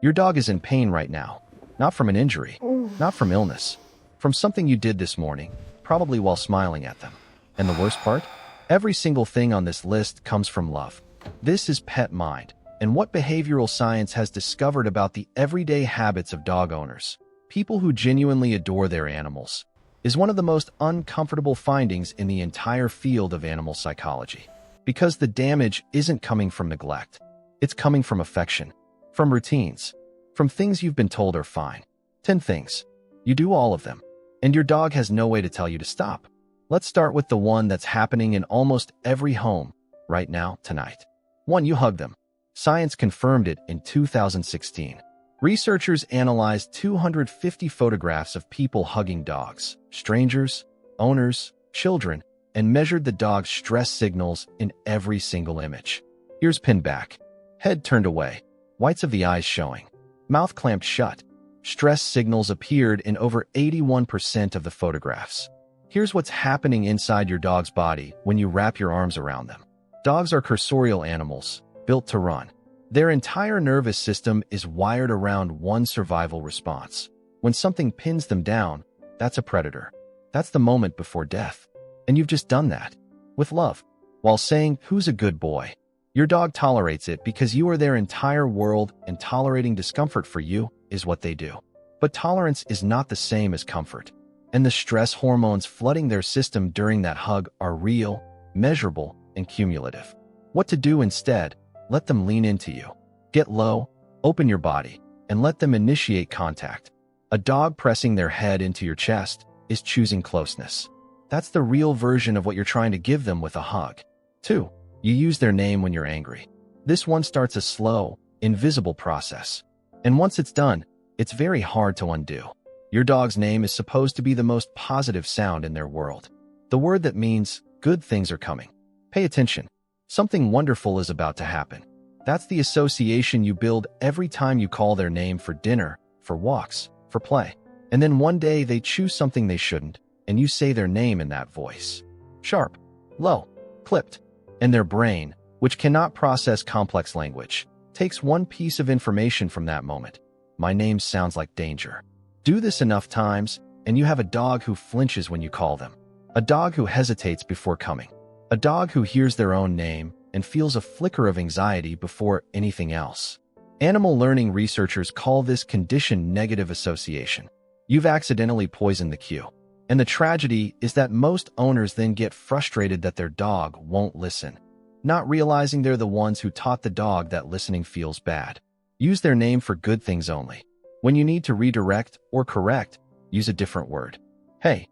Your dog is in pain right now, not from an injury, not from illness, from something you did this morning, probably while smiling at them. And the worst part? Every single thing on this list comes from love. This is pet mind, and what behavioral science has discovered about the everyday habits of dog owners, people who genuinely adore their animals, is one of the most uncomfortable findings in the entire field of animal psychology. Because the damage isn't coming from neglect. It's coming from affection, from routines, from things you've been told are fine. 10 things. You do all of them, and your dog has no way to tell you to stop. Let's start with the one that's happening in almost every home right now, tonight. 1. You hug them. Science confirmed it in 2016. Researchers analyzed 250 photographs of people hugging dogs, strangers, owners, children, and measured the dog's stress signals in every single image. Ears pinned back, head turned away, whites of the eyes showing, mouth clamped shut. Stress signals appeared in over 81% of the photographs. Here's what's happening inside your dog's body when you wrap your arms around them. Dogs are cursorial animals, built to run. Their entire nervous system is wired around one survival response. When something pins them down, that's a predator. That's the moment before death. And you've just done that. With love. While saying, "Who's a good boy?" Your dog tolerates it because you are their entire world, and tolerating discomfort for you is what they do. But tolerance is not the same as comfort. And the stress hormones flooding their system during that hug are real, measurable, and cumulative. What to do instead? Let them lean into you. Get low, open your body, and let them initiate contact. A dog pressing their head into your chest is choosing closeness. That's the real version of what you're trying to give them with a hug. 2. You use their name when you're angry. This one starts a slow, invisible process. And once it's done, it's very hard to undo. Your dog's name is supposed to be the most positive sound in their world. The word that means good things are coming. Pay attention. Something wonderful is about to happen. That's the association you build every time you call their name for dinner, for walks, for play. And then one day they choose something they shouldn't, and you say their name in that voice. Sharp, low, clipped. And their brain, which cannot process complex language, takes one piece of information from that moment. My name sounds like danger. Do this enough times, and you have a dog who flinches when you call them. A dog who hesitates before coming. A dog who hears their own name and feels a flicker of anxiety before anything else. Animal learning researchers call this conditioned negative association. You've accidentally poisoned the cue. And the tragedy is that most owners then get frustrated that their dog won't listen, not realizing they're the ones who taught the dog that listening feels bad. Use their name for good things only. When you need to redirect or correct, use a different word. Hey,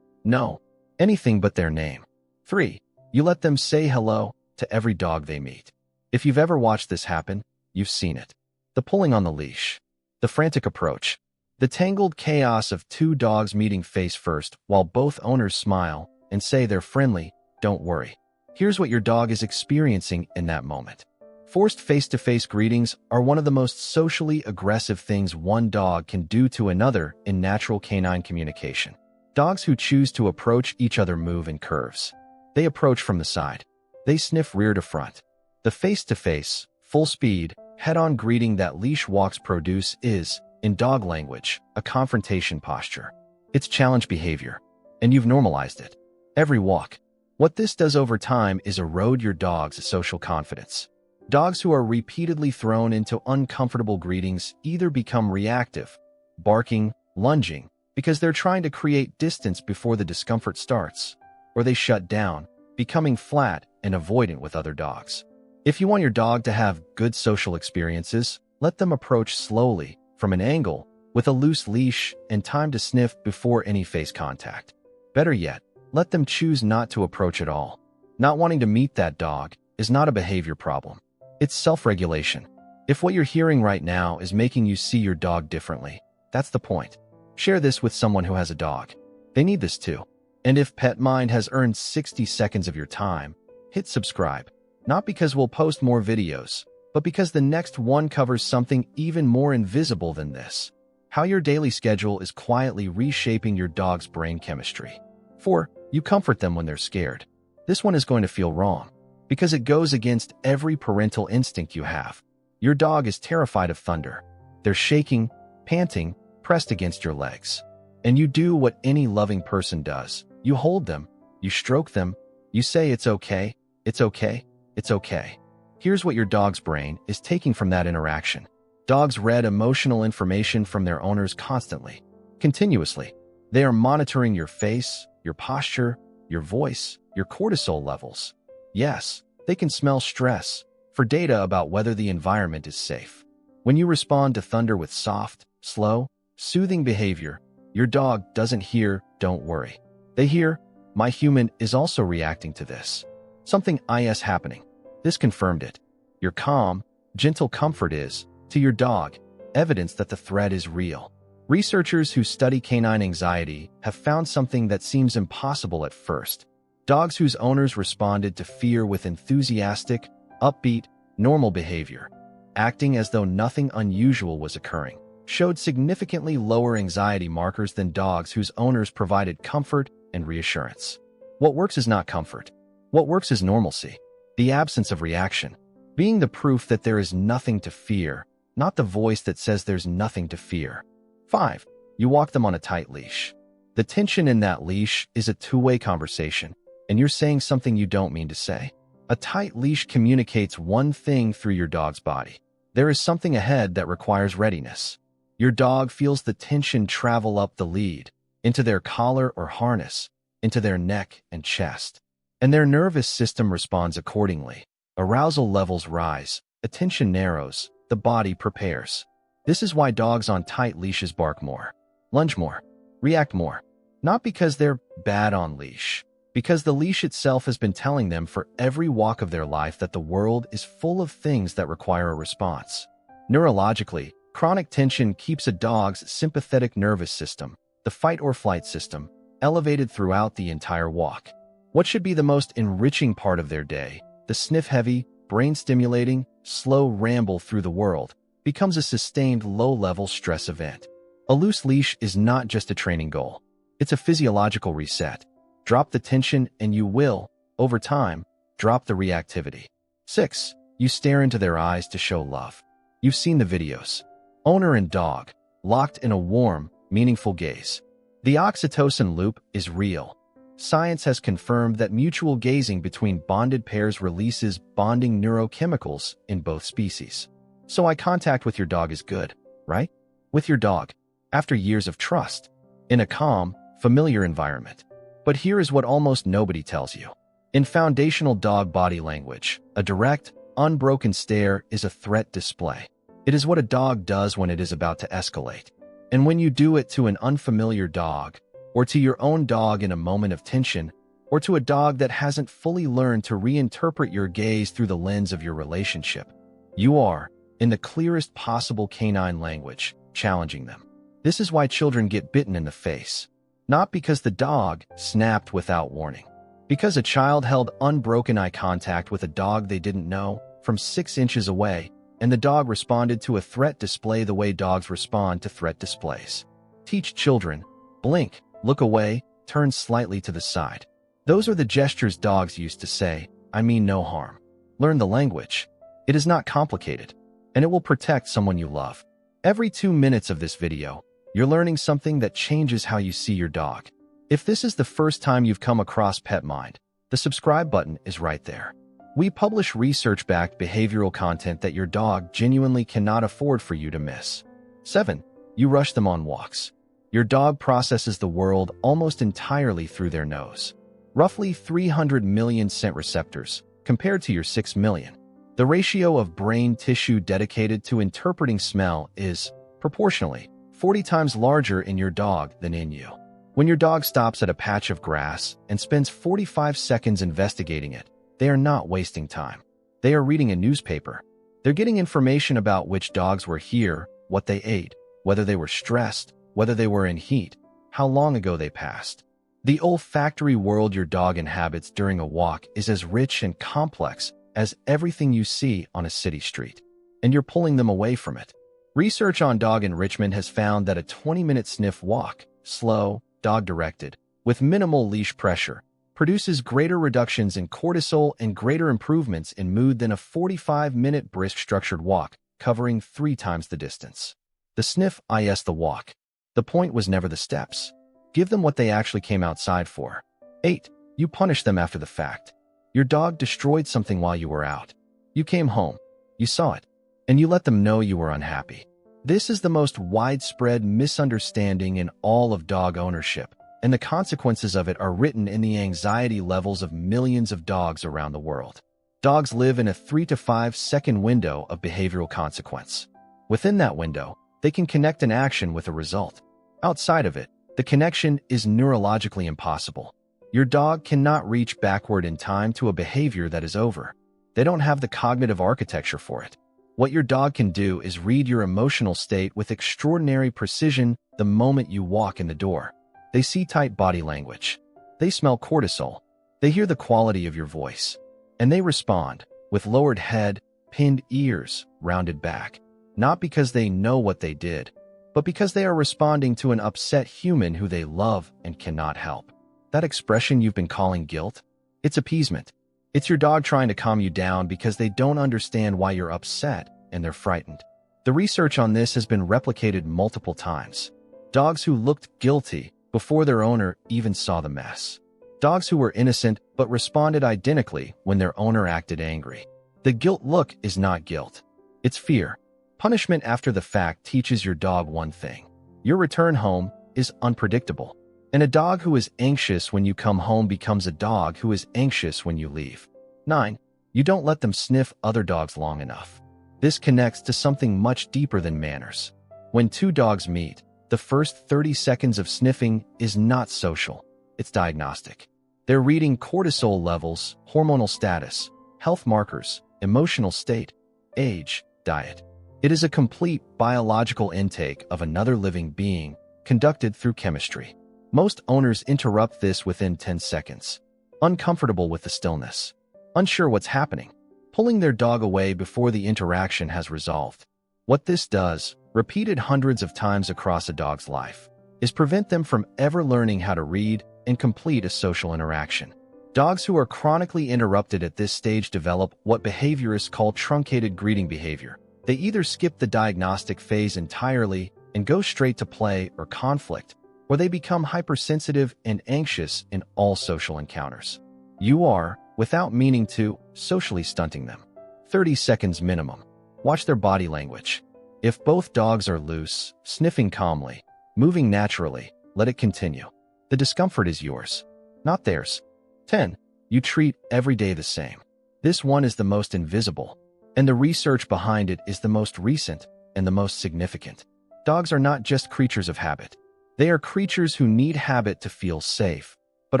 no, anything but their name. 3. You let them say hello to every dog they meet. If you've ever watched this happen, you've seen it. The pulling on the leash, the frantic approach, the tangled chaos of two dogs meeting face first while both owners smile and say they're friendly. Don't worry. Here's what your dog is experiencing in that moment. Forced face-to-face greetings are one of the most socially aggressive things one dog can do to another in natural canine communication. Dogs who choose to approach each other move in curves. They approach from the side. They sniff rear to front. The face-to-face, full-speed, head-on greeting that leash walks produce is, in dog language, a confrontation posture. It's challenge behavior, and you've normalized it. Every walk. What this does over time is erode your dog's social confidence. Dogs who are repeatedly thrown into uncomfortable greetings either become reactive, barking, lunging, because they're trying to create distance before the discomfort starts, or they shut down, becoming flat and avoidant with other dogs. If you want your dog to have good social experiences, let them approach slowly, from an angle, with a loose leash and time to sniff before any face contact. Better yet, let them choose not to approach at all. Not wanting to meet that dog is not a behavior problem. It's self-regulation. If what you're hearing right now is making you see your dog differently, that's the point. Share this with someone who has a dog. They need this too. And if Pet Mind has earned 60 seconds of your time, hit subscribe. Not because we'll post more videos, but because the next one covers something even more invisible than this. How your daily schedule is quietly reshaping your dog's brain chemistry. 4. You comfort them when they're scared. This one is going to feel wrong, because it goes against every parental instinct you have. Your dog is terrified of thunder. They're shaking, panting, pressed against your legs. And you do what any loving person does. You hold them, you stroke them, you say it's okay, it's okay, it's okay. Here's what your dog's brain is taking from that interaction. Dogs read emotional information from their owners constantly, continuously. They are monitoring your face, your posture, your voice, your cortisol levels. Yes, they can smell stress for data about whether the environment is safe. When you respond to thunder with soft, slow, soothing behavior, your dog doesn't hear, "Don't worry." They hear, "My human is also reacting to this. Something is happening." This confirmed it. Your calm, gentle comfort is, to your dog, evidence that the threat is real. Researchers who study canine anxiety have found something that seems impossible at first. Dogs whose owners responded to fear with enthusiastic, upbeat, normal behavior, acting as though nothing unusual was occurring, showed significantly lower anxiety markers than dogs whose owners provided comfort and reassurance. What works is not comfort. What works is normalcy, the absence of reaction, being the proof that there is nothing to fear, not the voice that says there's nothing to fear. 5. You walk them on a tight leash. The tension in that leash is a two-way conversation, and you're saying something you don't mean to say. A tight leash communicates one thing through your dog's body. There is something ahead that requires readiness. Your dog feels the tension travel up the lead, into their collar or harness, into their neck and chest. And their nervous system responds accordingly. Arousal levels rise, attention narrows, the body prepares. This is why dogs on tight leashes bark more, lunge more, react more. Not because they're bad on leash, because the leash itself has been telling them for every walk of their life that the world is full of things that require a response. Neurologically, chronic tension keeps a dog's sympathetic nervous system, the fight or flight system, elevated throughout the entire walk. What should be the most enriching part of their day, the sniff-heavy, brain-stimulating, slow ramble through the world, becomes a sustained low-level stress event. A loose leash is not just a training goal. It's a physiological reset. Drop the tension and you will, over time, drop the reactivity. 6. You stare into their eyes to show love. You've seen the videos. Owner and dog, locked in a warm, meaningful gaze. The oxytocin loop is real. Science has confirmed that mutual gazing between bonded pairs releases bonding neurochemicals in both species. So eye contact with your dog is good, right? With your dog, after years of trust, in a calm, familiar environment. But here is what almost nobody tells you. In foundational dog body language, a direct, unbroken stare is a threat display. It is what a dog does when it is about to escalate. And when you do it to an unfamiliar dog, or to your own dog in a moment of tension, or to a dog that hasn't fully learned to reinterpret your gaze through the lens of your relationship, you are, in the clearest possible canine language, challenging them. This is why children get bitten in the face. Not because the dog snapped without warning. Because a child held unbroken eye contact with a dog they didn't know from 6 inches away, and the dog responded to a threat display the way dogs respond to threat displays. Teach children, blink, look away, turn slightly to the side. Those are the gestures dogs used to say, "I mean no harm." Learn the language. It is not complicated, and it will protect someone you love. Every 2 minutes of this video, you're learning something that changes how you see your dog. If this is the first time you've come across Pet Mind, the subscribe button is right there. We publish research-backed behavioral content that your dog genuinely cannot afford for you to miss. 7. You rush them on walks. Your dog processes the world almost entirely through their nose. Roughly 300 million scent receptors, compared to your 6 million. The ratio of brain tissue dedicated to interpreting smell is, proportionally, 40 times larger in your dog than in you. When your dog stops at a patch of grass and spends 45 seconds investigating it, they are not wasting time. They are reading a newspaper. They're getting information about which dogs were here, what they ate, whether they were stressed, whether they were in heat, how long ago they passed. The olfactory world your dog inhabits during a walk is as rich and complex as everything you see on a city street, and you're pulling them away from it. Research on dog enrichment has found that a 20-minute sniff walk, slow, dog-directed, with minimal leash pressure, produces greater reductions in cortisol and greater improvements in mood than a 45-minute brisk structured walk, covering 3 times the distance. The sniff is the walk. The point was never the steps. Give them what they actually came outside for. 8. You punish them after the fact. Your dog destroyed something while you were out. You came home. You saw it. And you let them know you were unhappy. This is the most widespread misunderstanding in all of dog ownership, and the consequences of it are written in the anxiety levels of millions of dogs around the world. Dogs live in a 3 to 5 second window of behavioral consequence. Within that window, they can connect an action with a result. Outside of it, the connection is neurologically impossible. Your dog cannot reach backward in time to a behavior that is over. They don't have the cognitive architecture for it. What your dog can do is read your emotional state with extraordinary precision the moment you walk in the door. They see tight body language. They smell cortisol. They hear the quality of your voice. And they respond with lowered head, pinned ears, rounded back. Not because they know what they did, but because they are responding to an upset human who they love and cannot help. That expression you've been calling guilt? It's appeasement. It's your dog trying to calm you down because they don't understand why you're upset and they're frightened. The research on this has been replicated multiple times. Dogs who looked guilty before their owner even saw the mess. Dogs who were innocent but responded identically when their owner acted angry. The guilt look is not guilt. It's fear. Punishment after the fact teaches your dog one thing. Your return home is unpredictable. And a dog who is anxious when you come home becomes a dog who is anxious when you leave. 9. You don't let them sniff other dogs long enough. This connects to something much deeper than manners. When two dogs meet, the first 30 seconds of sniffing is not social. It's diagnostic. They're reading cortisol levels, hormonal status, health markers, emotional state, age, diet. It is a complete biological intake of another living being conducted through chemistry. Most owners interrupt this within 10 seconds, uncomfortable with the stillness, unsure what's happening, pulling their dog away before the interaction has resolved. What this does, repeated hundreds of times across a dog's life, is prevent them from ever learning how to read and complete a social interaction. Dogs who are chronically interrupted at this stage develop what behaviorists call truncated greeting behavior. They either skip the diagnostic phase entirely and go straight to play or conflict, or they become hypersensitive and anxious in all social encounters. You are, without meaning to, socially stunting them. 30 seconds minimum. Watch their body language. If both dogs are loose, sniffing calmly, moving naturally, let it continue. The discomfort is yours, not theirs. 10. You treat every day the same. This one is the most invisible, and the research behind it is the most recent and the most significant. Dogs are not just creatures of habit. They are creatures who need habit to feel safe, but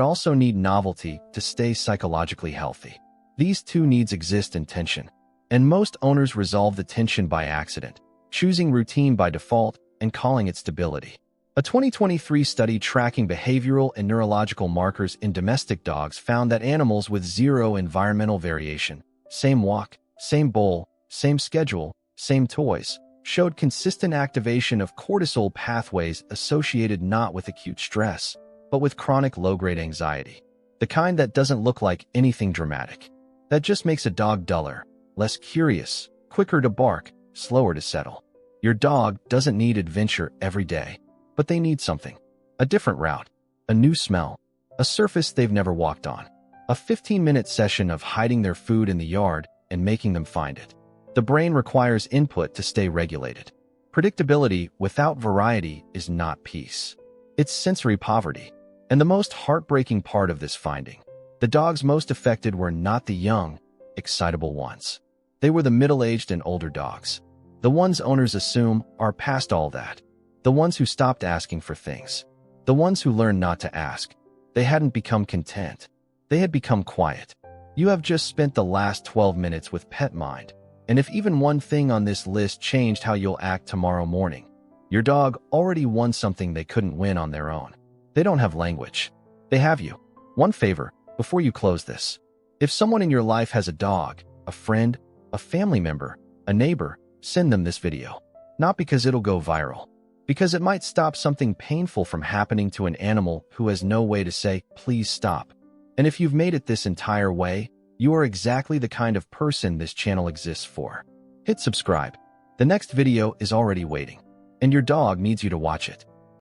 also need novelty to stay psychologically healthy. These two needs exist in tension, and most owners resolve the tension by accident, choosing routine by default and calling it stability. A 2023 study tracking behavioral and neurological markers in domestic dogs found that animals with zero environmental variation, same walk, same bowl, same schedule, same toys, showed consistent activation of cortisol pathways associated not with acute stress, but with chronic low-grade anxiety. The kind that doesn't look like anything dramatic. That just makes a dog duller, less curious, quicker to bark, slower to settle. Your dog doesn't need adventure every day, but they need something. A different route, a new smell, a surface they've never walked on, a 15-minute session of hiding their food in the yard and making them find it. The brain requires input to stay regulated. Predictability without variety is not peace. It's sensory poverty. And the most heartbreaking part of this finding, the dogs most affected were not the young, excitable ones. They were the middle-aged and older dogs. The ones owners assume are past all that. The ones who stopped asking for things. The ones who learned not to ask. They hadn't become content. They had become quiet. You have just spent the last 12 minutes with pet mind. And if even one thing on this list changed how you'll act tomorrow morning, your dog already won something they couldn't win on their own. They don't have language. They have you. One favor, before you close this. If someone in your life has a dog, a friend, a family member, a neighbor, send them this video. Not because it'll go viral. Because it might stop something painful from happening to an animal who has no way to say, please stop. And if you've made it this entire way, you are exactly the kind of person this channel exists for. Hit subscribe. The next video is already waiting. And your dog needs you to watch it.